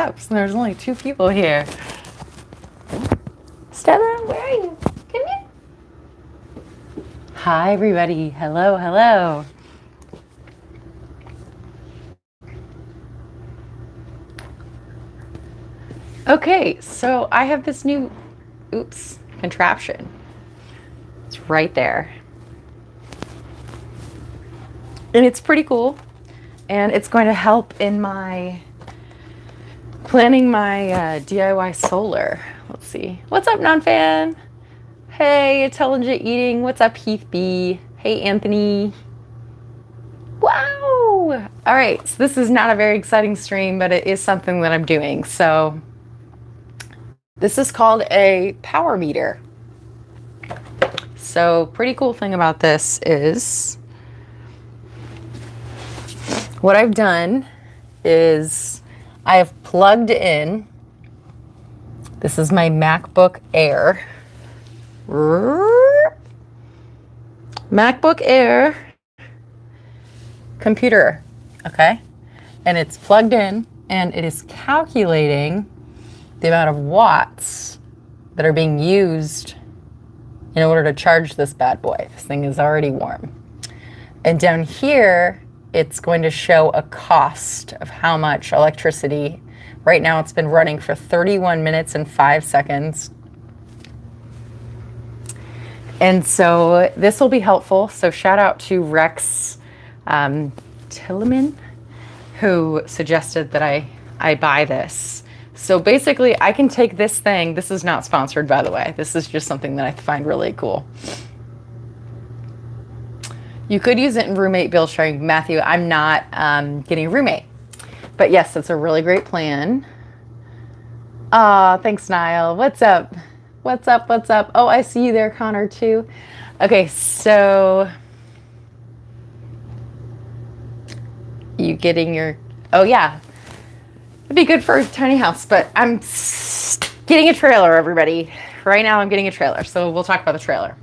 steps and there's only 2 people here. Stella, where are you? Come here. Hi, everybody. Hello, hello. Okay, so I have this new, contraption. It's right there. And it's pretty cool. And it's going to help in my planning my DIY solar. Let's see. What's up, non-fan? Hey, Intelligent Eating. What's up, Heath B? Hey, Anthony. Wow. All right, so this is not a very exciting stream, but it is something that I'm doing. So this is called a power meter. So pretty cool thing about this is what I've done is I have plugged in, this is my MacBook Air. MacBook Air computer, okay? And it's plugged in and it is calculating the amount of watts that are being used in order to charge this bad boy. This thing is already warm. And down here, it's going to show a cost of how much electricity. Right now it's been running for 31 minutes and 5 seconds. And so this will be helpful. So shout out to Rex Tilleman, who suggested that I buy this. So basically I can take this thing. This is not sponsored, by the way. This is just something that I find really cool. You could use it in roommate bill sharing. Matthew, I'm not getting a roommate. But yes, that's a really great plan. Aw, thanks, Niall. What's up? What's up? What's up? Oh, I see you there, Connor, too. Okay, so you getting your, oh yeah. It'd be good for a tiny house, but I'm getting a trailer, everybody. Right now I'm getting a trailer, so we'll talk about the trailer.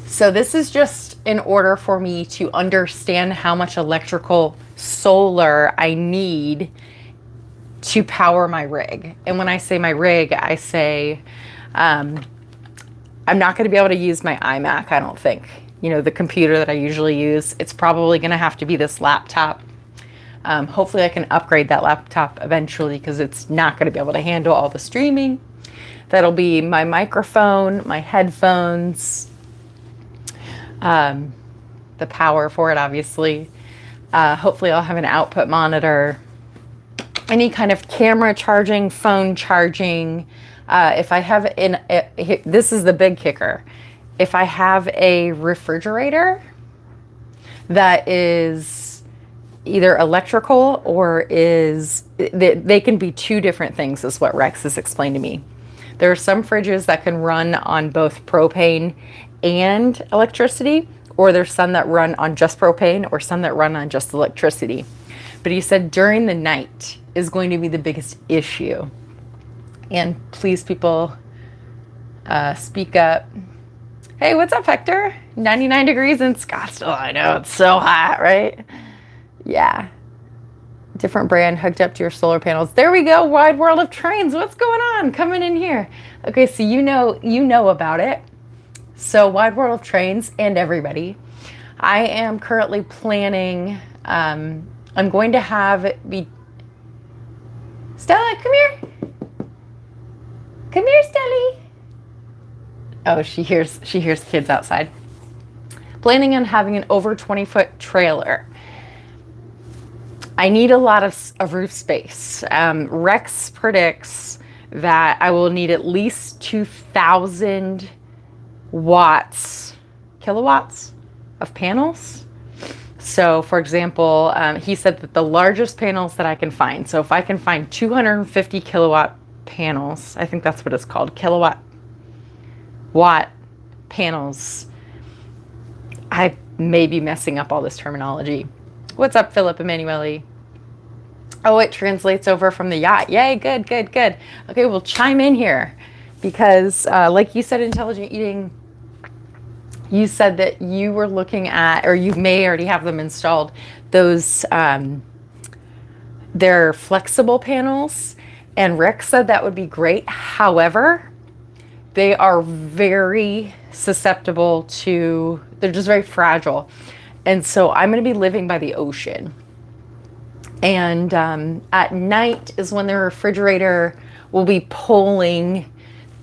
So this is just in order for me to understand how much electrical solar I need to power my rig. And when I say my rig, I say I'm not going to be able to use my iMac, I don't think. You know, the computer that I usually use. It's probably going to have to be this laptop. Hopefully I can upgrade that laptop eventually because it's not going to be able to handle all the streaming. That'll be my microphone, my headphones, the power for it, obviously. Hopefully I'll have an output monitor, any kind of camera charging, phone charging. If I have this is the big kicker. If I have a refrigerator that is either electrical or they can be 2 different things, is what Rex has explained to me. There are some fridges that can run on both propane and electricity, or there's some that run on just propane or some that run on just electricity. But he said during the night is going to be the biggest issue. And please, people, speak up. Hey, what's up, Hector? 99 degrees in Scottsdale. I know, it's so hot, right? Yeah. Different brand hooked up to your solar panels. There we go. Wide World of Trains. What's going on? Coming in here. Okay, so you know about it. So Wide World of Trains and everybody. I am currently planning, I'm going to have it be, Stella, come here. Come here, Stelly. Oh, she hears kids outside. Planning on having an over 20-foot trailer. I need a lot of roof space. Rex predicts that I will need at least 2,000 kilowatts of panels. So for example, he said that the largest panels that I can find, so if I can find 250 kilowatt panels, I think that's what it's called, watt panels. I may be messing up all this terminology. What's up, Philip Emanuele? Oh, it translates over from the yacht. Yay, good. Okay, we'll chime in here because like you said, Intelligent Eating, you said that you were looking at, or you may already have them installed, those They're flexible panels, and Rick said that would be great. However, they are very susceptible to, they're just very fragile. And so I'm going to be living by the ocean. And at night is when the refrigerator will be pulling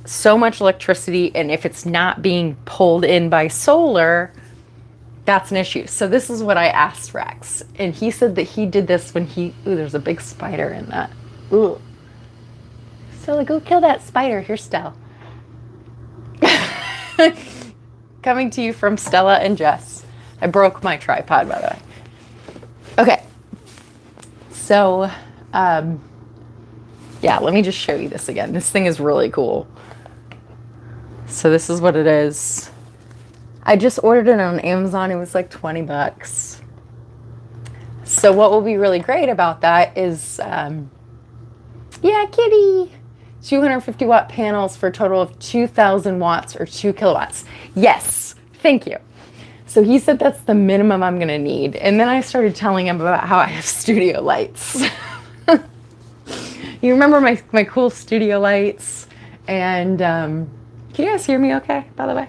so much electricity. And if it's not being pulled in by solar, that's an issue. So this is what I asked Rex. And he said that he did this when ooh, there's a big spider in that. Ooh. Stella, go kill that spider. Here, Stella. Coming to you from Stella and Jess. I broke my tripod, by the way. Okay. So, yeah, let me just show you this again. This thing is really cool. So this is what it is. I just ordered it on Amazon. It was like 20 bucks. So what will be really great about that is, yeah, kitty, 250 watt panels for a total of 2,000 watts or 2 kilowatts. Yes, thank you. So he said that's the minimum I'm gonna need. And then I started telling him about how I have studio lights. You remember my cool studio lights? And can you guys hear me okay, by the way?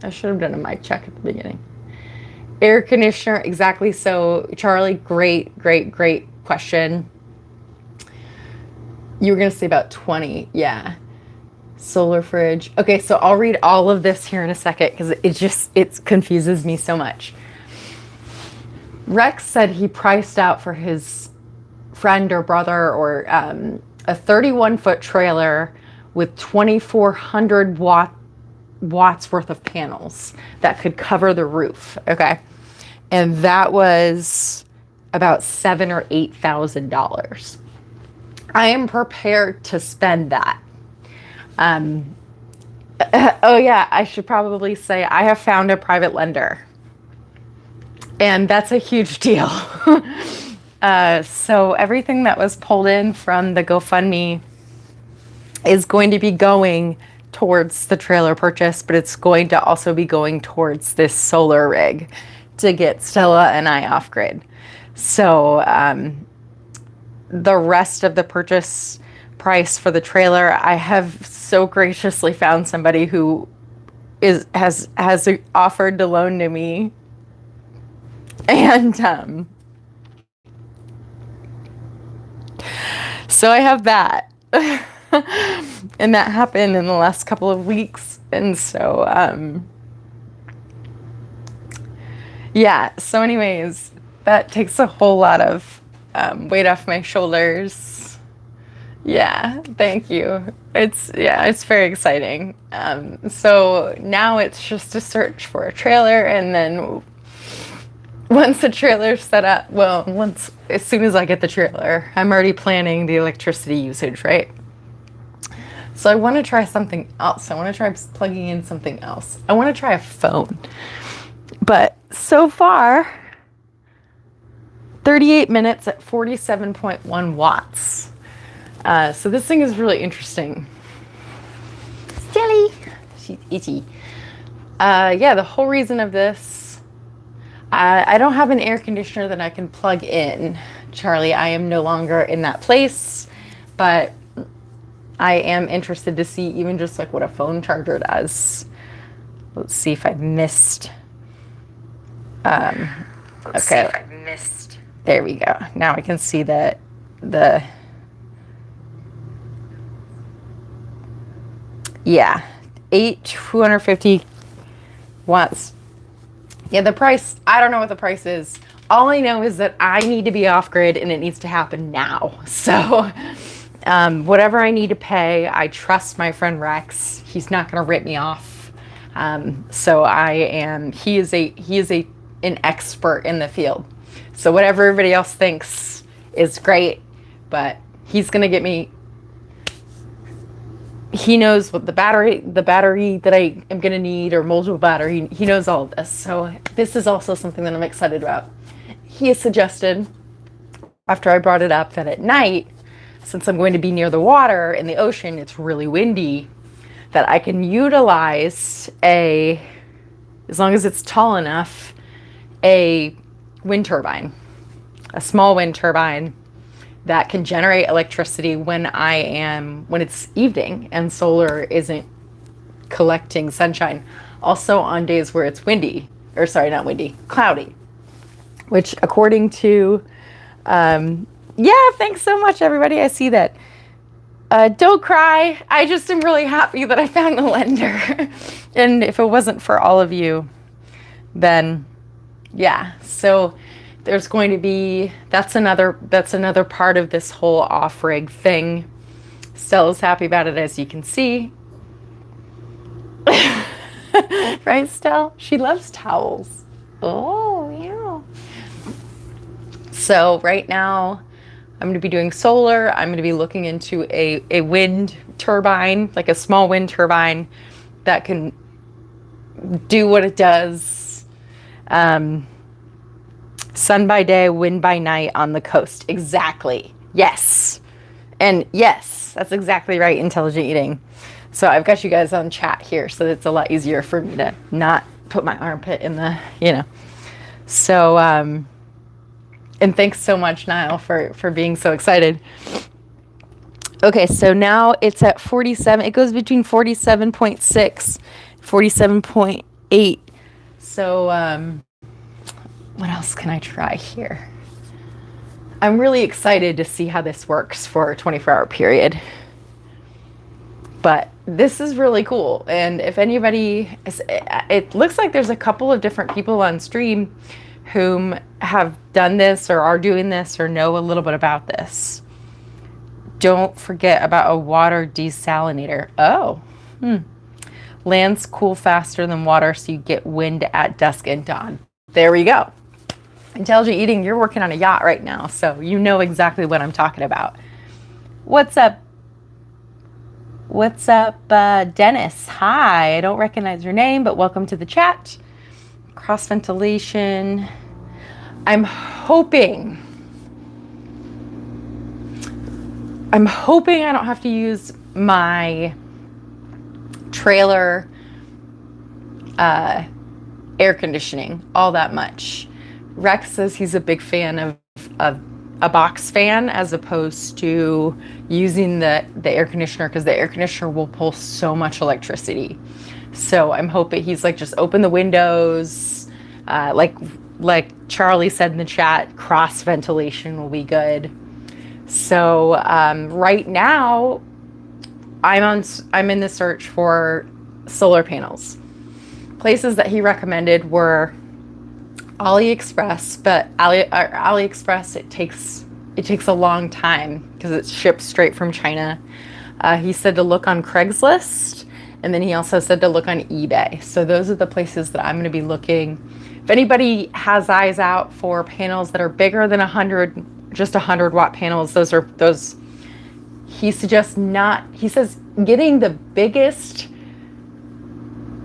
I should have done a mic check at the beginning. Air conditioner, exactly. So Charlie, great question. You were gonna say about 20, yeah. Solar fridge. Okay, so I'll read all of this here in a second because it confuses me so much. Rex said he priced out for his friend or brother or a 31-foot trailer with 2,400 watts worth of panels that could cover the roof. Okay, and that was about $7,000 or $8,000. I am prepared to spend that. Oh yeah, I should probably say I have found a private lender, and that's a huge deal. So everything that was pulled in from the GoFundMe is going to be going towards the trailer purchase, but it's going to also be going towards this solar rig to get Stella and I off grid. So the rest of the purchase price for the trailer, I have so graciously found somebody who has offered to loan to me, and so I have that. And that happened in the last couple of weeks, and so yeah, so anyways, that takes a whole lot of weight off my shoulders. Yeah, thank you. It's very exciting. So now it's just a search for a trailer, and then once the trailer's set up, as soon as I get the trailer, I'm already planning the electricity usage, right? So I want to try something else. I want to try plugging in something else. I want to try a phone. But so far, 38 minutes at 47.1 watts. So this thing is really interesting. Silly. She's itchy. Yeah, the whole reason of this, I don't have an air conditioner that I can plug in, Charlie. I am no longer in that place, but I am interested to see even just like what a phone charger does. Let's see if I've missed. Okay. There we go. Now I can see that yeah, 250 watts. Yeah, the price, I don't know what the price is. All I know is that I need to be off grid and it needs to happen now. So whatever I need to pay, I trust my friend Rex. He's not going to rip me off. So he is an expert in the field. So whatever everybody else thinks is great, but he's going to get me. He knows what the battery that I am going to need, or multiple battery. He knows all of this. So this is also something that I'm excited about. He has suggested, after I brought it up, that at night, since I'm going to be near the water in the ocean, it's really windy, that I can utilize as long as it's tall enough, a wind turbine, a small wind turbine that can generate electricity when when it's evening and solar isn't collecting sunshine. Also on days where it's windy, or sorry, not windy, cloudy, which according to, yeah, thanks so much, everybody. I see that. Don't cry. I just am really happy that I found a lender. And if it wasn't for all of you, then yeah. So there's going to be, that's another part of this whole off-rig thing. Stella's happy about it, as you can see. Right, Stella? She loves towels. Oh, yeah. So right now, I'm going to be doing solar. I'm going to be looking into a wind turbine, like a small wind turbine that can do what it does. Sun by day, wind by night on the coast. Exactly. Yes. And yes, that's exactly right, intelligent eating. So I've got you guys on chat here, so it's a lot easier for me to not put my armpit in the, So, and thanks so much, Niall, for being so excited. Okay, so now it's at 47. It goes between 47.6, 47.8. So, what else can I try here? I'm really excited to see how this works for a 24-hour period. But this is really cool. And if anybody, it looks like there's a couple of different people on stream whom have done this or are doing this or know a little bit about this. Don't forget about a water desalinator. Oh, lands cool faster than water, so you get wind at dusk and dawn. There we go. Intelligent eating, you're working on a yacht right now, so you know exactly what I'm talking about. What's up? What's up, Dennis? Hi, I don't recognize your name, but welcome to the chat. Cross ventilation. I'm hoping I don't have to use my trailer air conditioning all that much. Rex says he's a big fan of a box fan as opposed to using the air conditioner, because the air conditioner will pull so much electricity. So I'm hoping he's like, just open the windows. Like Charlie said in the chat, cross ventilation will be good. So right now I'm in the search for solar panels. Places that he recommended were AliExpress, but AliExpress, it takes a long time because it's shipped straight from China. He said to look on Craigslist, and then he also said to look on eBay. So those are the places that I'm going to be looking. If anybody has eyes out for panels that are bigger than 100, just 100-watt panels, those he suggests not. He says getting the biggest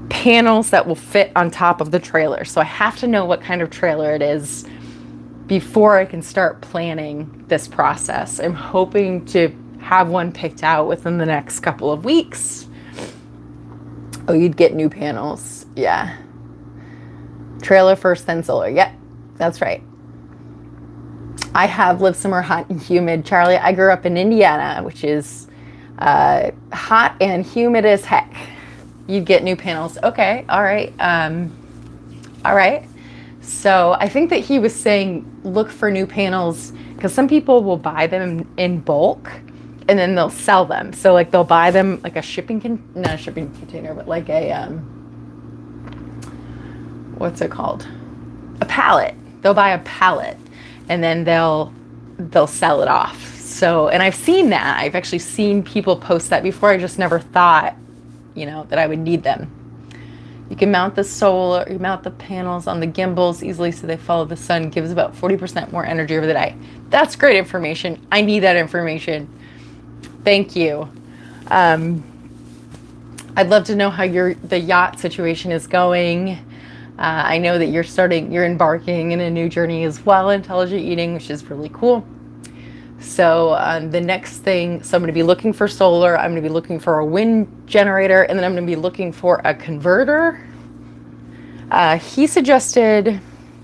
panels that will fit on top of the trailer. So I have to know what kind of trailer it is before I can start planning this process. I'm hoping to have one picked out within the next couple of weeks. Oh, you'd get new panels. Yeah. Trailer first, then solar. Yep, that's right. I have lived somewhere hot and humid, Charlie. I grew up in Indiana, which is hot and humid as heck. You'd get new panels. Okay, all right. All right. So I think that he was saying look for new panels, because some people will buy them in bulk and then they'll sell them. So like they'll buy them like not a shipping container, but like a, what's it called? A pallet. They'll buy a pallet and then they'll sell it off. So, and I've seen that. I've actually seen people post that before. I just never thought, that I would need them. You can mount the panels on the gimbals easily so they follow the sun. Gives about 40% more energy over the day. That's great information. I need that information. Thank you. I'd love to know how the yacht situation is going. I know that you're embarking in a new journey as well, intelligent eating, which is really cool. So the next thing, so I'm going to be looking for solar, I'm going to be looking for a wind generator, and then I'm going to be looking for a converter. He suggested,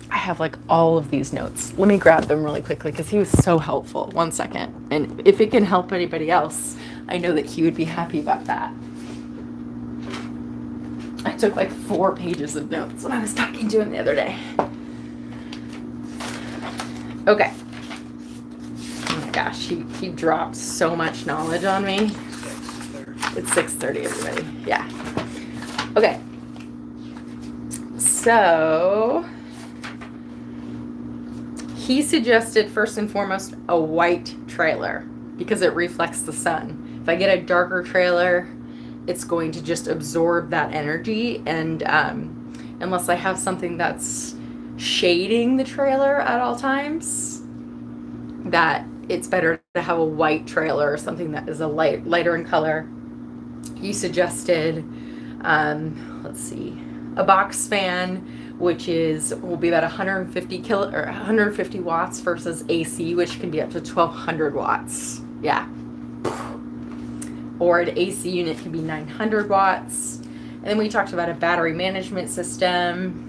I have like all of these notes. Let me grab them really quickly because he was so helpful. One second. And if it can help anybody else, I know that he would be happy about that. I took like 4 pages of notes when I was talking to him the other day. Okay. Oh my gosh, he dropped so much knowledge on me. It's 6:30, everybody. Yeah. Okay. So he suggested first and foremost a white trailer because it reflects the sun. If I get a darker trailer, it's going to just absorb that energy, and unless I have something that's shading the trailer at all times, that it's better to have a white trailer or something that is a lighter in color. He suggested, let's see, a box fan, which will be about 150 watts versus AC, which can be up to 1200 watts. Yeah. Or an AC unit can be 900 watts. And then we talked about a battery management system.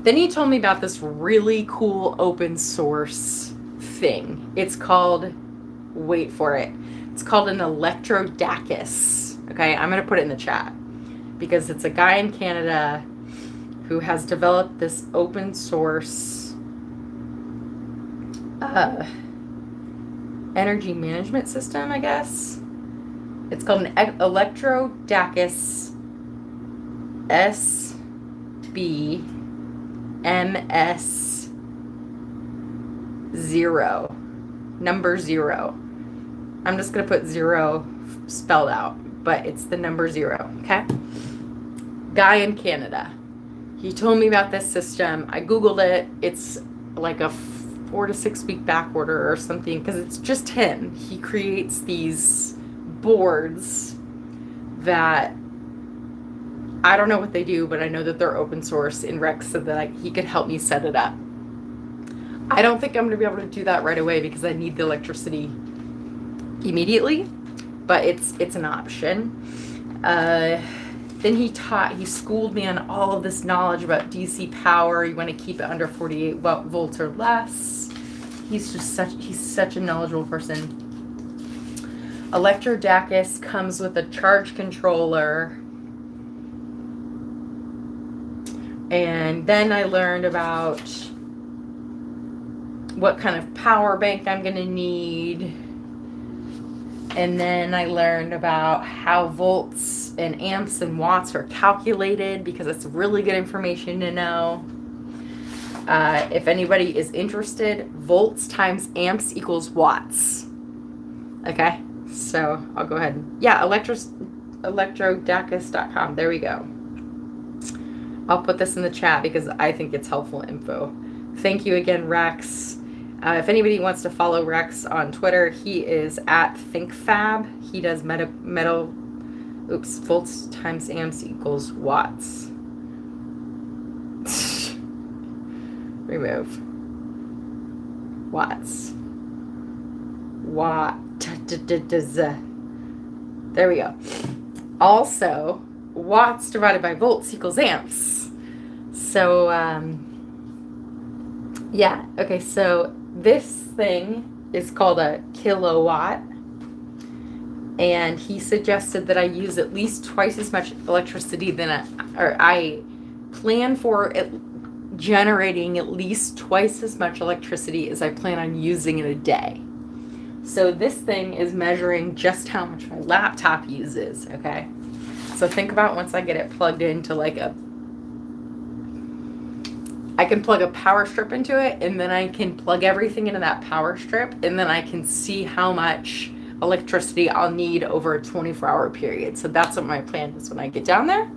Then he told me about this really cool open source thing. It's called, wait for it, it's called an electrodacus. Okay, I'm going to put it in the chat because it's a guy in Canada who has developed this open source energy management system, I guess. It's called an electrodacus SBMS0, number 0. I'm just going to put 0 spelled out, but it's the number 0, okay? Guy in Canada. He told me about this system. I Googled it. It's like a 4 to 6 week back order or something because it's just him. He creates these boards that I don't know what they do, but I know that they're open source in Rex so that he could help me set it up. I don't think I'm going to be able to do that right away because I need the electricity immediately, but it's an option. Then he schooled me on all of this knowledge about DC power. You want to keep it under 48 volts or less. He's such a knowledgeable person. Electrodacus comes with a charge controller. And then I learned about what kind of power bank I'm going to need. And then I learned about how volts and amps and watts are calculated because it's really good information to know. If anybody is interested, volts times amps equals watts. Okay, so I'll go ahead and, yeah, electrodacus.com. There we go. I'll put this in the chat because I think it's helpful info. Thank you again, Rex. If anybody wants to follow Rex on Twitter, he is at ThinkFab. He does volts times amps equals watts. Remove. Watts. There we go. Also, watts divided by volts equals amps. So, yeah. Okay, so this thing is called a kilowatt. And he suggested that I use at least twice as much electricity I plan for generating at least twice as much electricity as I plan on using in a day. So this thing is measuring just how much my laptop uses, okay? So think about once I get it plugged into I can plug a power strip into it, and then I can plug everything into that power strip, and then I can see how much electricity I'll need over a 24-hour period. So that's what my plan is when I get down there.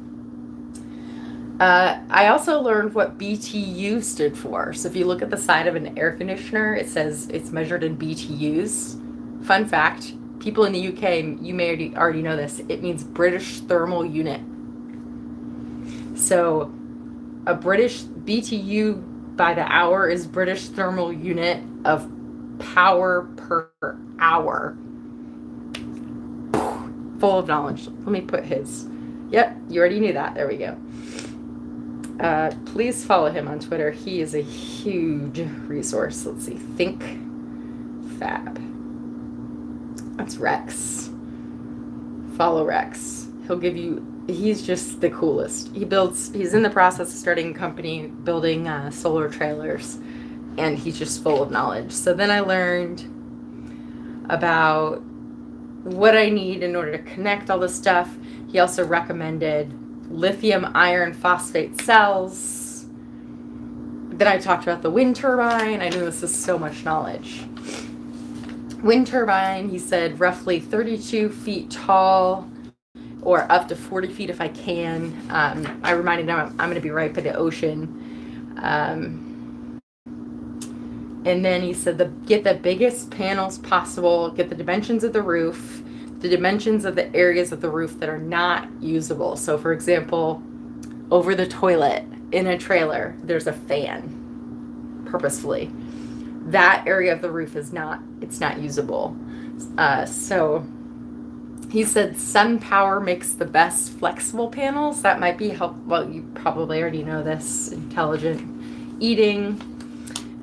I also learned what BTU stood for. So if you look at the side of an air conditioner, it says it's measured in BTUs. Fun fact, people in the UK, you may already know this, it means British Thermal Unit. So a British BTU by the hour is British Thermal Unit of power per hour. Full of knowledge. Let me put his. Yep, you already knew that. There we go. Please follow him on Twitter. He is a huge resource. Let's see. Think Fab. That's Rex. Follow Rex. He's just the coolest. He's in the process of starting a company building solar trailers, and he's just full of knowledge. So then I learned about what I need in order to connect all this stuff. He also recommended lithium iron phosphate cells. Then I talked about the wind turbine. I knew this is so much knowledge. Wind turbine, he said, roughly 32 feet tall or up to 40 feet if I can. I reminded him I'm going to be right by the ocean. And then he said, get the biggest panels possible, get the dimensions of the roof, the dimensions of the areas of the roof that are not usable. So for example, over the toilet in a trailer, there's a fan purposefully. That area of the roof it's not usable. So he said sun power makes the best flexible panels. That might be helpful. Well, you probably already know this. Intelligent eating.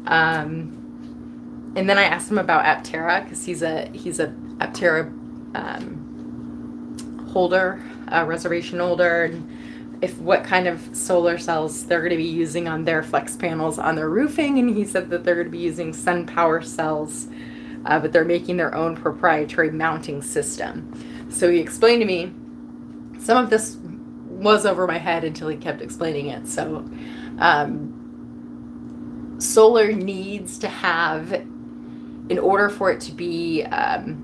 And then I asked him about Aptera because he's a Aptera holder, reservation holder, and what kind of solar cells they're going to be using on their flex panels on their roofing. And he said that they're going to be using sun power cells, but they're making their own proprietary mounting system. So he explained to me, some of this was over my head until he kept explaining it. So solar needs to have, in order for it to be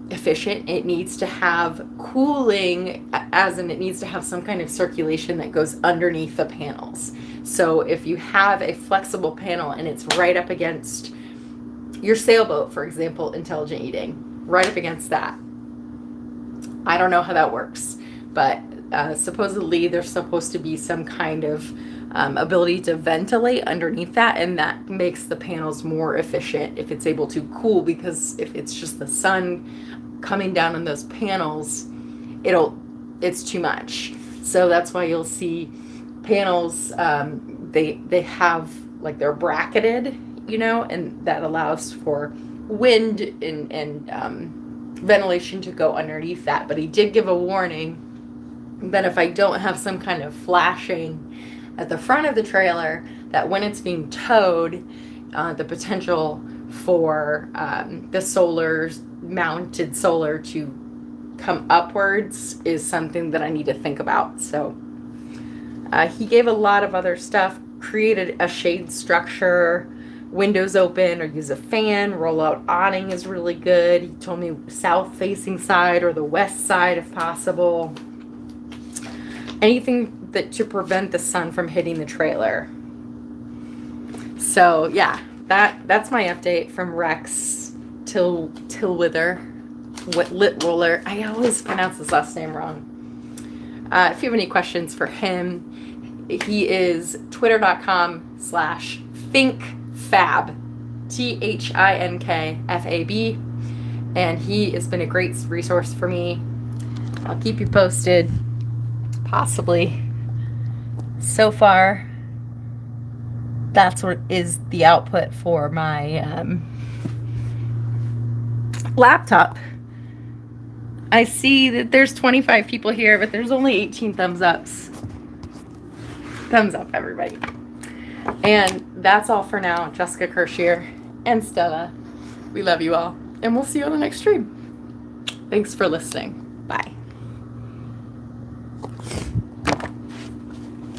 efficient, it needs to have cooling, as in it needs to have some kind of circulation that goes underneath the panels. So if you have a flexible panel and it's right up against your sailboat, for example, intelligent eating, right up against that. I don't know how that works, but supposedly there's supposed to be some kind of ability to ventilate underneath that, and that makes the panels more efficient if it's able to cool, because if it's just the sun coming down on those panels, it's too much. So that's why you'll see panels, they have, like, they're bracketed, and that allows for wind and ventilation to go underneath that. But he did give a warning that if I don't have some kind of flashing at the front of the trailer, that when it's being towed, the potential for the mounted solar to come upwards is something that I need to think about. So he gave a lot of other stuff, created a shade structure, windows open or use a fan, roll out awning is really good. He told me south facing side or the west side if possible. Anything that to prevent the sun from hitting the trailer. So yeah, that's my update from Rex Tillwither. Lit Roller. I always pronounce his last name wrong. If you have any questions for him, he is twitter.com/thinkfab, ThinkFab, and he has been a great resource for me. I'll keep you posted, possibly. So far, that's what is the output for my laptop. I see that there's 25 people here, but there's only 18 thumbs ups. Thumbs up, everybody. And that's all for now. Jessica Kirsh here and Stella. We love you all. And we'll see you on the next stream. Thanks for listening. Bye.